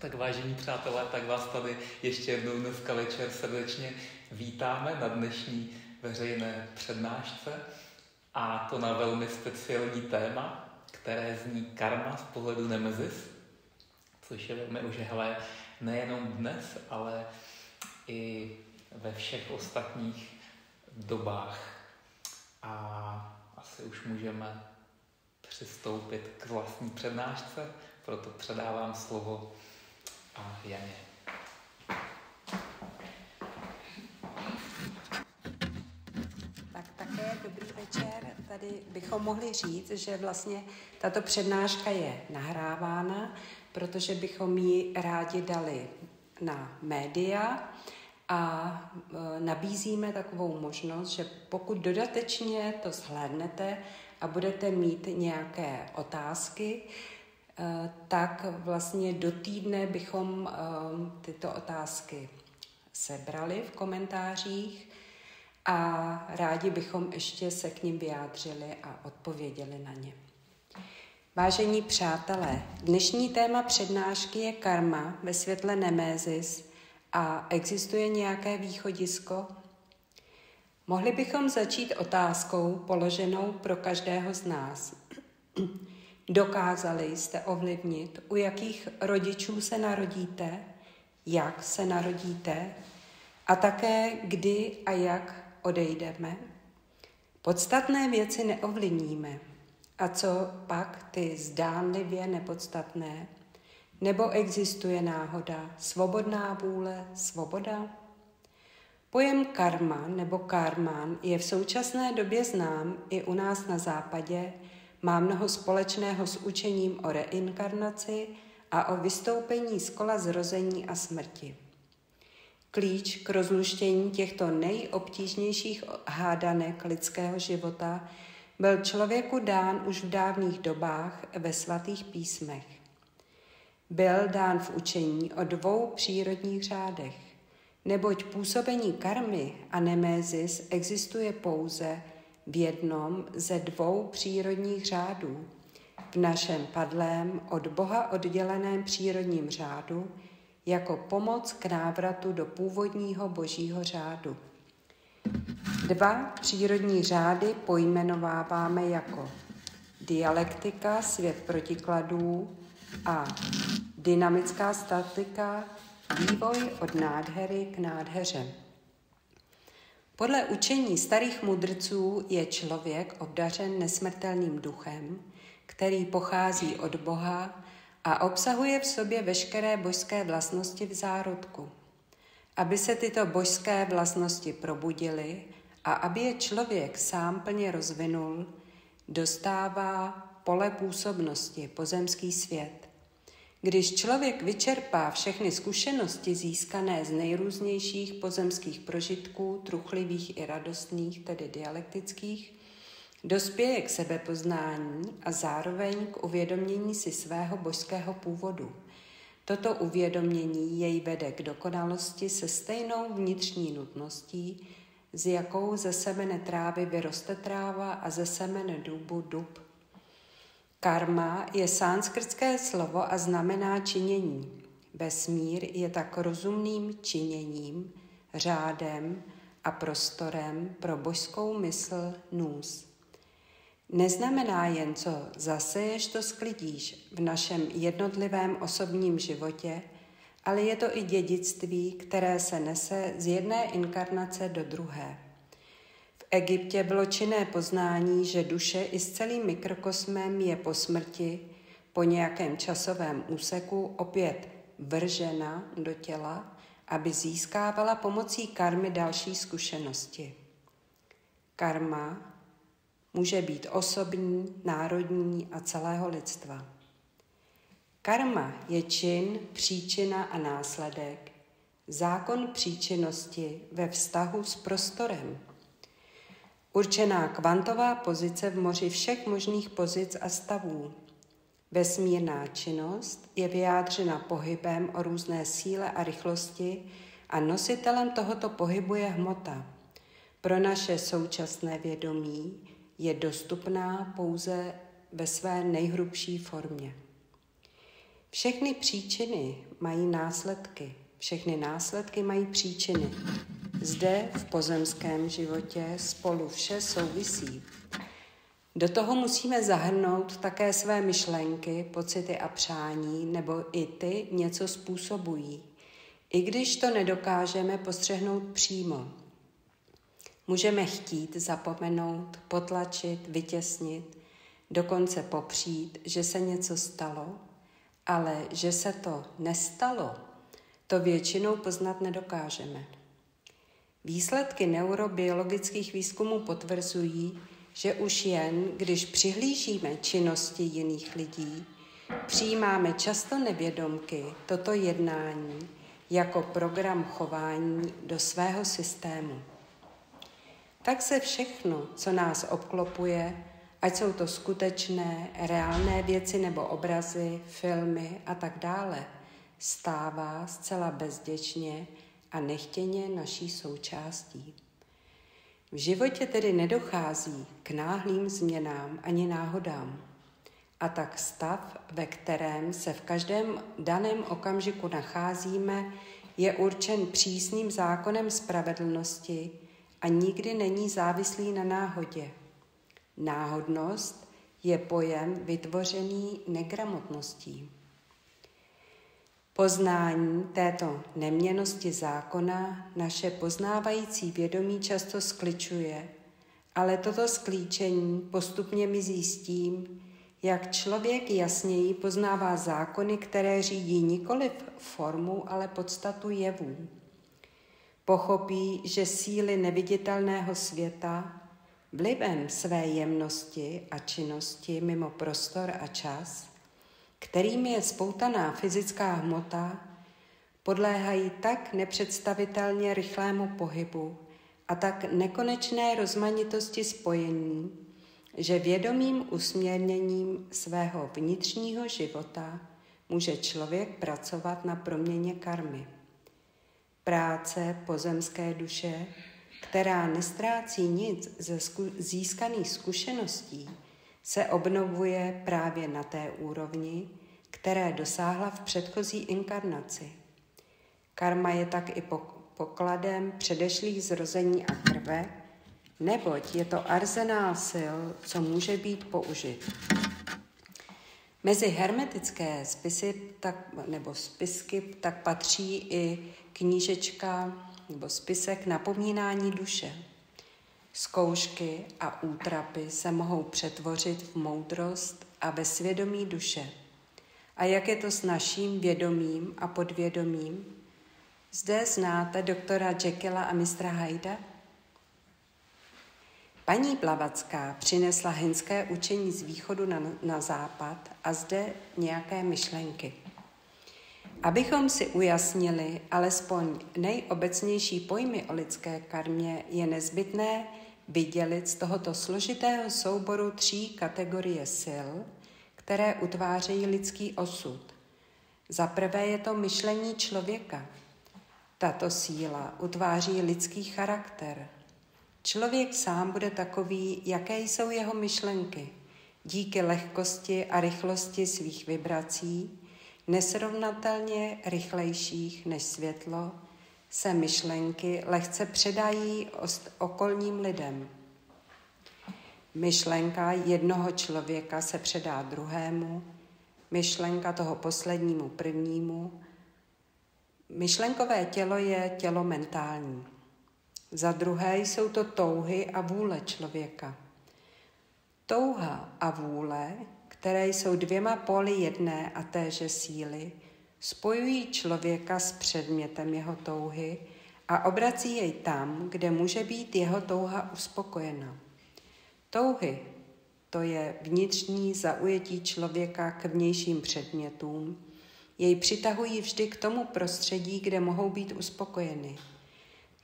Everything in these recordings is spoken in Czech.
Tak vážení přátelé, tak vás tady ještě jednou dneska večer srdečně vítáme na dnešní veřejné přednášce a to na velmi speciální téma, které zní karma z pohledu Nemezis, což je velmi ožehavé nejenom dnes, ale i ve všech ostatních dobách. A asi už můžeme přistoupit k vlastní přednášce, proto předávám slovo Janě. Tak také dobrý večer. Tady bychom mohli říct, že vlastně tato přednáška je nahrávána, protože bychom ji rádi dali na média a nabízíme takovou možnost, že pokud dodatečně to shlédnete a budete mít nějaké otázky, tak vlastně do týdne bychom tyto otázky sebrali v komentářích a rádi bychom ještě se k nim vyjádřili a odpověděli na ně. Vážení přátelé, dnešní téma přednášky je karma ve světle Nemezis a existuje nějaké východisko? Mohli bychom začít otázkou položenou pro každého z nás. Dokázali jste ovlivnit, u jakých rodičů se narodíte, jak se narodíte a také kdy a jak odejdeme? Podstatné věci neovlivníme. A co pak ty zdánlivě nepodstatné? Nebo existuje náhoda, svobodná vůle, svoboda? Pojem karma nebo karmán je v současné době znám i u nás na západě, má mnoho společného s učením o reinkarnaci a o vystoupení z kola zrození a smrti. Klíč k rozluštění těchto nejobtížnějších hádanek lidského života byl člověku dán už v dávných dobách ve svatých písmech. Byl dán v učení o 2 přírodních řádech, neboť působení karmy a Nemezis existuje pouze v jednom ze 2 přírodních řádů, v našem padlém od Boha odděleném přírodním řádu, jako pomoc k návratu do původního božího řádu. 2 přírodní řády pojmenováváme jako dialektika, svět protikladů, a dynamická statika, vývoj od nádhery k nádheře. Podle učení starých mudrců je člověk obdařen nesmrtelným duchem, který pochází od Boha a obsahuje v sobě veškeré božské vlastnosti v zárodku. Aby se tyto božské vlastnosti probudily a aby je člověk sám plně rozvinul, dostává pole působnosti, pozemský svět. Když člověk vyčerpá všechny zkušenosti získané z nejrůznějších pozemských prožitků, truchlivých i radostných, tedy dialektických, dospěje k sebepoznání a zároveň k uvědomění si svého božského původu. Toto uvědomění jej vede k dokonalosti se stejnou vnitřní nutností, s jakou ze semene trávy vyroste tráva a ze semene dubu dub. Karma je sanskrtské slovo a znamená činění. Vesmír je tak rozumným činěním, řádem a prostorem pro božskou mysl nůs. Neznamená jen, co zaseješ, to sklidíš v našem jednotlivém osobním životě, ale je to i dědictví, které se nese z jedné inkarnace do druhé. V Egyptě bylo činné poznání, že duše i s celým mikrokosmem je po smrti, po nějakém časovém úseku opět vržena do těla, aby získávala pomocí karmy další zkušenosti. Karma může být osobní, národní a celého lidstva. Karma je čin, příčina a následek, zákon příčinnosti ve vztahu s prostorem. Určená kvantová pozice v moři všech možných pozic a stavů. Vesmírná činnost je vyjádřena pohybem o různé síle a rychlosti a nositelem tohoto pohybu je hmota. Pro naše současné vědomí je dostupná pouze ve své nejhrubší formě. Všechny příčiny mají následky, všechny následky mají příčiny. Zde v pozemském životě spolu vše souvisí. Do toho musíme zahrnout také své myšlenky, pocity a přání, nebo i ty něco způsobují, i když to nedokážeme postřehnout přímo. Můžeme chtít zapomenout, potlačit, vytěsnit, dokonce popřít, že se něco stalo, ale že se to nestalo, to většinou poznat nedokážeme. Výsledky neurobiologických výzkumů potvrzují, že už jen, když přihlížíme činnosti jiných lidí, přijímáme často nevědomky toto jednání jako program chování do svého systému. Tak se všechno, co nás obklopuje, ať jsou to skutečné, reálné věci nebo obrazy, filmy a tak dále, stává zcela bezděčně a nechtěně naší součástí. V životě tedy nedochází k náhlým změnám ani náhodám. A tak stav, ve kterém se v každém daném okamžiku nacházíme, je určen přísným zákonem spravedlnosti a nikdy není závislý na náhodě. Náhodnost je pojem vytvořený negramotností. Poznání této neměnnosti zákona naše poznávající vědomí často skličuje, ale toto sklíčení postupně mizí s tím, jak člověk jasněji poznává zákony, které řídí nikoliv formu, ale podstatu jevů. Pochopí, že síly neviditelného světa vlivem své jemnosti a činnosti mimo prostor a čas, kterým je spoutaná fyzická hmota, podléhají tak nepředstavitelně rychlému pohybu a tak nekonečné rozmanitosti spojení, že vědomým usměrněním svého vnitřního života může člověk pracovat na proměně karmy. Práce pozemské duše, která nestrácí nic ze získaných zkušeností, se obnovuje právě na té úrovni, které dosáhla v předchozí inkarnaci. Karma je tak i pokladem předešlých zrození a krve, neboť je to arzenál sil, co může být použit. Mezi hermetické spisky tak patří i knížečka nebo spisek Napomínání duše. Zkoušky a útrapy se mohou přetvořit v moudrost a ve svědomí duše. A jak je to s naším vědomím a podvědomím? Zde znáte doktora Jekylla a mistra Hyda? Paní Blavacká přinesla hinské učení z východu na západ a zde nějaké myšlenky. Abychom si ujasnili alespoň nejobecnější pojmy o lidské karmě, je nezbytné vydělit z tohoto složitého souboru 3 kategorie sil, které utvářejí lidský osud. Za prvé je to myšlení člověka. Tato síla utváří lidský charakter. Člověk sám bude takový, jaké jsou jeho myšlenky. Díky lehkosti a rychlosti svých vibrací, nesrovnatelně rychlejších než světlo, se myšlenky lehce předají okolním lidem. Myšlenka jednoho člověka se předá druhému, myšlenka toho poslednímu prvnímu. Myšlenkové tělo je tělo mentální. Za druhé jsou to touhy a vůle člověka. Touha a vůle, které jsou 2 póly jedné a téže síly, spojují člověka s předmětem jeho touhy a obrací jej tam, kde může být jeho touha uspokojena. Touhy, to je vnitřní zaujetí člověka k vnějším předmětům, jej přitahují vždy k tomu prostředí, kde mohou být uspokojeny.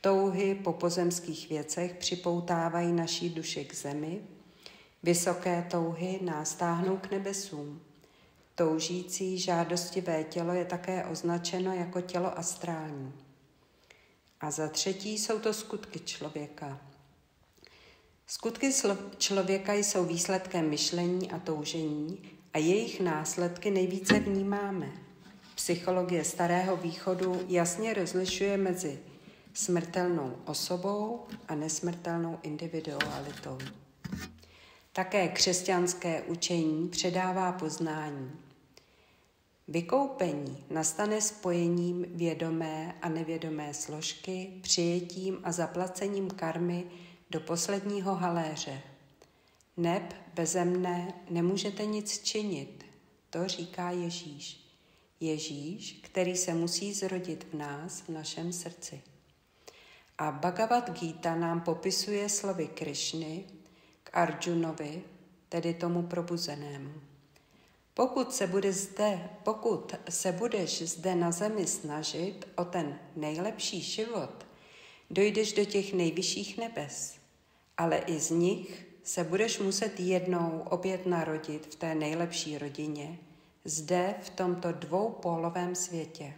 Touhy po pozemských věcech připoutávají naší duši k zemi, vysoké touhy nás táhnou k nebesům. Toužící žádostivé tělo je také označeno jako tělo astrální. A za třetí jsou to skutky člověka. Skutky člověka jsou výsledkem myšlení a toužení a jejich následky nejvíce vnímáme. Psychologie Starého východu jasně rozlišuje mezi smrtelnou osobou a nesmrtelnou individualitou. Také křesťanské učení předává poznání. Vykoupení nastane spojením vědomé a nevědomé složky, přijetím a zaplacením karmy do posledního haléře. Neb beze mne nemůžete nic činit, to říká Ježíš. Ježíš, který se musí zrodit v nás, v našem srdci. A Bhagavad Gita nám popisuje slovy Krišny k Arjunovi, tedy tomu probuzenému. Pokud se budeš zde na zemi snažit o ten nejlepší život, dojdeš do těch nejvyšších nebes, ale i z nich se budeš muset jednou opět narodit v té nejlepší rodině, zde v tomto dvoupólovém světě.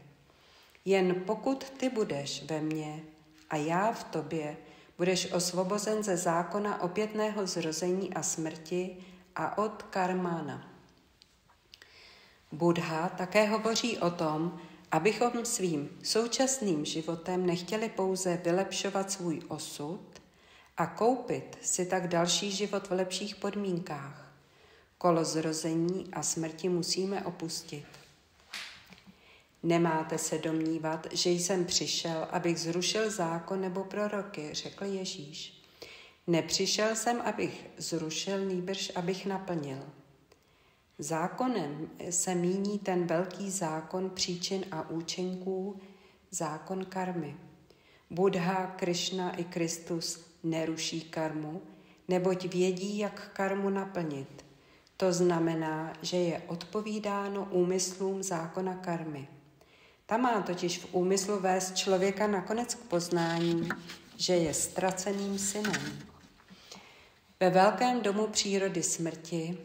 Jen pokud ty budeš ve mně a já v tobě, budeš osvobozen ze zákona opětného zrození a smrti a od karmána. Buddha také hovoří o tom, abychom svým současným životem nechtěli pouze vylepšovat svůj osud a koupit si tak další život v lepších podmínkách. Kolo zrození a smrti musíme opustit. Nemáte se domnívat, že jsem přišel, abych zrušil zákon nebo proroky, řekl Ježíš. Nepřišel jsem, abych zrušil, nýbrž abych naplnil. Zákonem se míní ten velký zákon příčin a účinků, zákon karmy. Buddha, Krišna i Kristus neruší karmu, neboť vědí, jak karmu naplnit. To znamená, že je odpovídáno úmyslům zákona karmy. Ta má totiž v úmyslu vést člověka nakonec k poznání, že je ztraceným synem. Ve velkém domu přírody smrti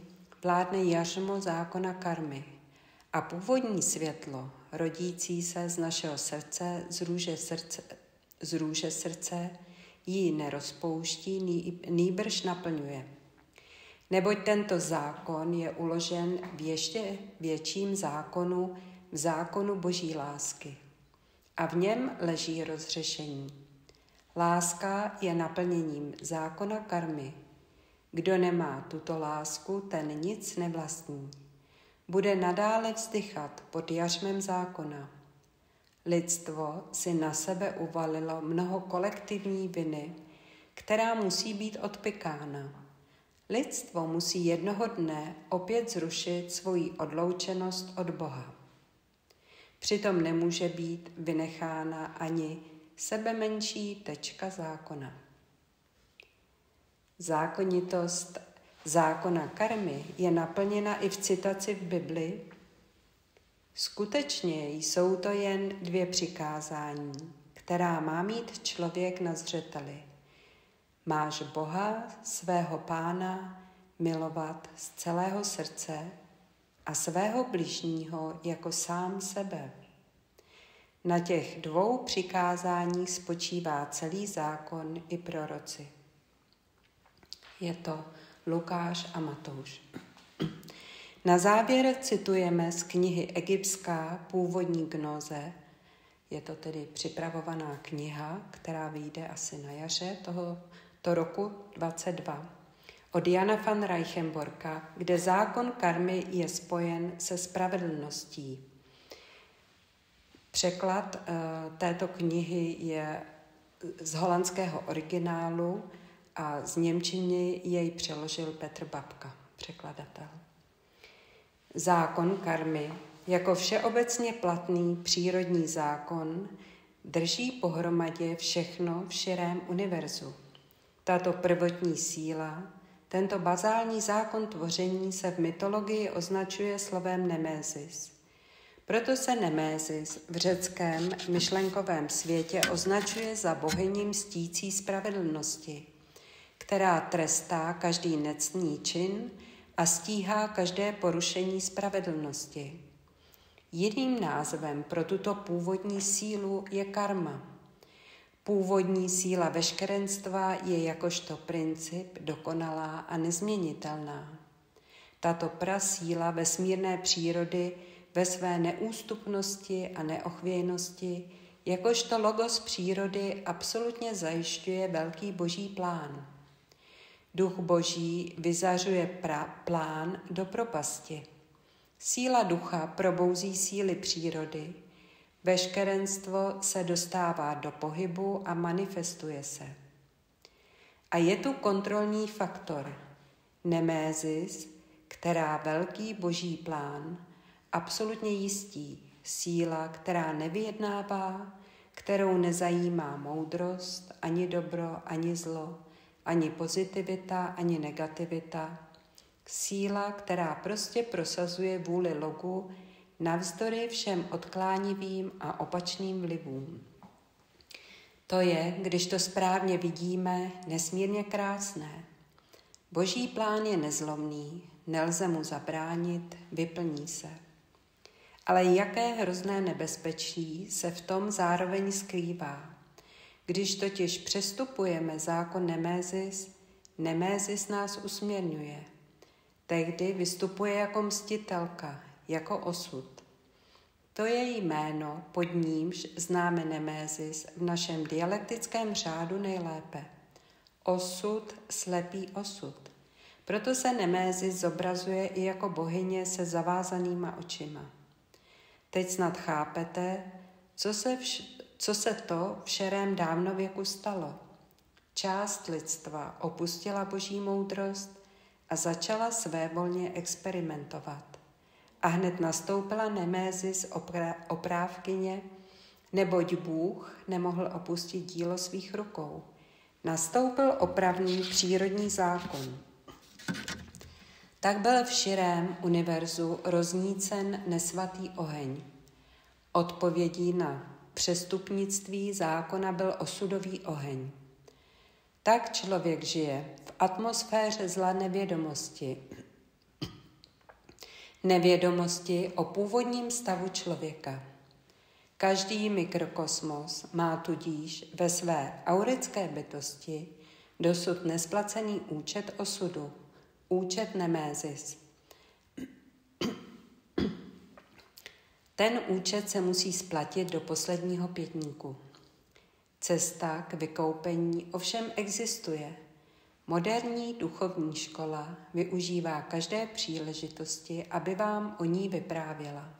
vládne jařmo zákona karmy a původní světlo, rodící se z našeho srdce, z růže srdce, ji nerozpouští, nýbrž naplňuje. Neboť tento zákon je uložen v ještě větším zákonu, v zákonu Boží lásky. A v něm leží rozřešení. Láska je naplněním zákona karmy. Kdo nemá tuto lásku, ten nic nevlastní. Bude nadále vzdychat pod jařmem zákona. Lidstvo si na sebe uvalilo mnoho kolektivní viny, která musí být odpykána. Lidstvo musí jednoho dne opět zrušit svoji odloučenost od Boha. Přitom nemůže být vynechána ani sebemenší tečka zákona. Zákonitost zákona karmy je naplněna i v citaci v Bibli. Skutečně jsou to jen 2 přikázání, která má mít člověk na zřeteli. Máš Boha, svého Pána, milovat z celého srdce a svého bližního jako sám sebe. Na těch 2 přikázáních spočívá celý zákon i proroci. Je to Lukáš a Matouš. Na závěr citujeme z knihy Egyptská původní gnoze. Je to tedy připravovaná kniha, která vyjde asi na jaře tohoto roku 22. Od Jana van Reichenborka, kde zákon karmy je spojen se spravedlností. Překlad této knihy je z holandského originálu a z němčiny jej přeložil Petr Babka, překladatel. Zákon karmy, jako všeobecně platný přírodní zákon, drží pohromadě všechno v širém univerzu. Tato prvotní síla, tento bazální zákon tvoření se v mytologii označuje slovem nemézis. Proto se Nemézis v řeckém myšlenkovém světě označuje za bohyni mstící spravedlnosti, která trestá každý nectný čin a stíhá každé porušení spravedlnosti. Jiným názvem pro tuto původní sílu je karma. Původní síla veškerenstva je jakožto princip dokonalá a nezměnitelná. Tato prasíla vesmírné přírody ve své neústupnosti a neochvějnosti, jakožto logos přírody, absolutně zajišťuje velký boží plán. Duch boží vyzařuje plán do propasti. Síla ducha probouzí síly přírody. Veškerenstvo se dostává do pohybu a manifestuje se. A je tu kontrolní faktor, nemézis, která velký boží plán absolutně jistí, síla, která nevyjednává, kterou nezajímá moudrost, ani dobro, ani zlo, ani pozitivita, ani negativita. Síla, která prostě prosazuje vůli logu navzdory všem odklánivým a opačným vlivům. To je, když to správně vidíme, nesmírně krásné. Boží plán je nezlomný, nelze mu zabránit, vyplní se. Ale jaké hrozné nebezpečí se v tom zároveň skrývá. Když totiž přestupujeme zákon nemézis, nemézis nás usměrňuje. Tehdy vystupuje jako mstitelka, jako osud. To je jméno, pod nímž známe nemézis v našem dialektickém řádu nejlépe. Osud, slepý osud. Proto se nemézis zobrazuje i jako bohyně se zavázanýma očima. Teď snad chápete, co se to v šerém dávnověku stalo. Část lidstva opustila boží moudrost a začala svévolně experimentovat. A hned nastoupila nemézis oprávkyně, neboť Bůh nemohl opustit dílo svých rukou. Nastoupil opravný přírodní zákon. Tak byl v širém univerzu roznícen nesvatý oheň. Odpovědí na přestupnictví zákona byl osudový oheň. Tak člověk žije v atmosféře zla nevědomosti. Nevědomosti o původním stavu člověka. Každý mikrokosmos má tudíž ve své aurické bytosti dosud nesplacený účet osudu, účet nemézis. Ten účet se musí splatit do posledního pětníku. Cesta k vykoupení ovšem existuje. Moderní duchovní škola využívá každé příležitosti, aby vám o ní vyprávěla.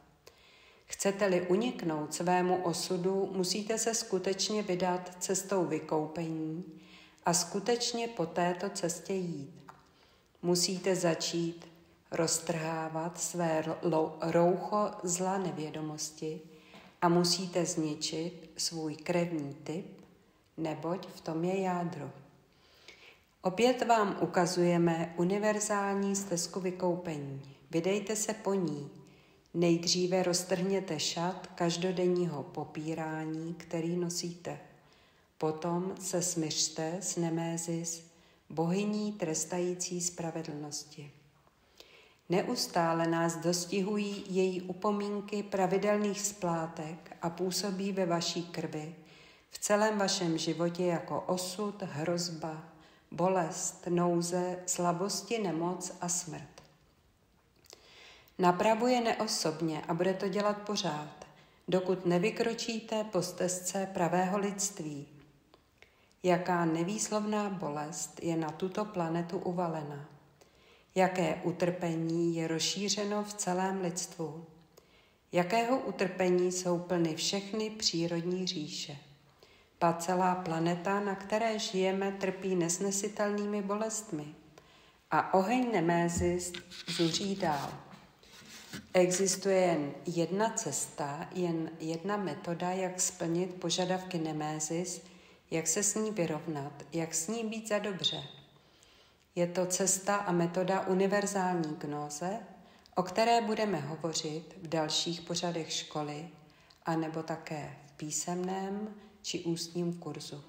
Chcete-li uniknout svému osudu, musíte se skutečně vydat cestou vykoupení a skutečně po této cestě jít. Musíte začít roztrhávat své roucho zla nevědomosti a musíte zničit svůj krevní typ, neboť v tom je jádro. Opět vám ukazujeme univerzální stezku vykoupení. Vydejte se po ní. Nejdříve roztrhněte šat každodenního popírání, který nosíte. Potom se smyřte s nemézis, bohyní trestající spravedlnosti. Neustále nás dostihují její upomínky pravidelných splátek a působí ve vaší krvi, v celém vašem životě jako osud, hrozba, bolest, nouze, slabosti, nemoc a smrt. Napravuje neosobně a bude to dělat pořád, dokud nevykročíte po stezce pravého lidství. Jaká nevýslovná bolest je na tuto planetu uvalena. Jaké utrpení je rozšířeno v celém lidstvu. Jakého utrpení jsou plny všechny přírodní říše. Pa celá planeta, na které žijeme, trpí nesnesitelnými bolestmi. A oheň nemézis zuří dál. Existuje jen jedna cesta, jen jedna metoda, jak splnit požadavky nemézis, jak se s ní vyrovnat, jak s ní být za dobře. Je to cesta a metoda univerzální gnóze, o které budeme hovořit v dalších pořadech školy, anebo také v písemném či ústním kurzu.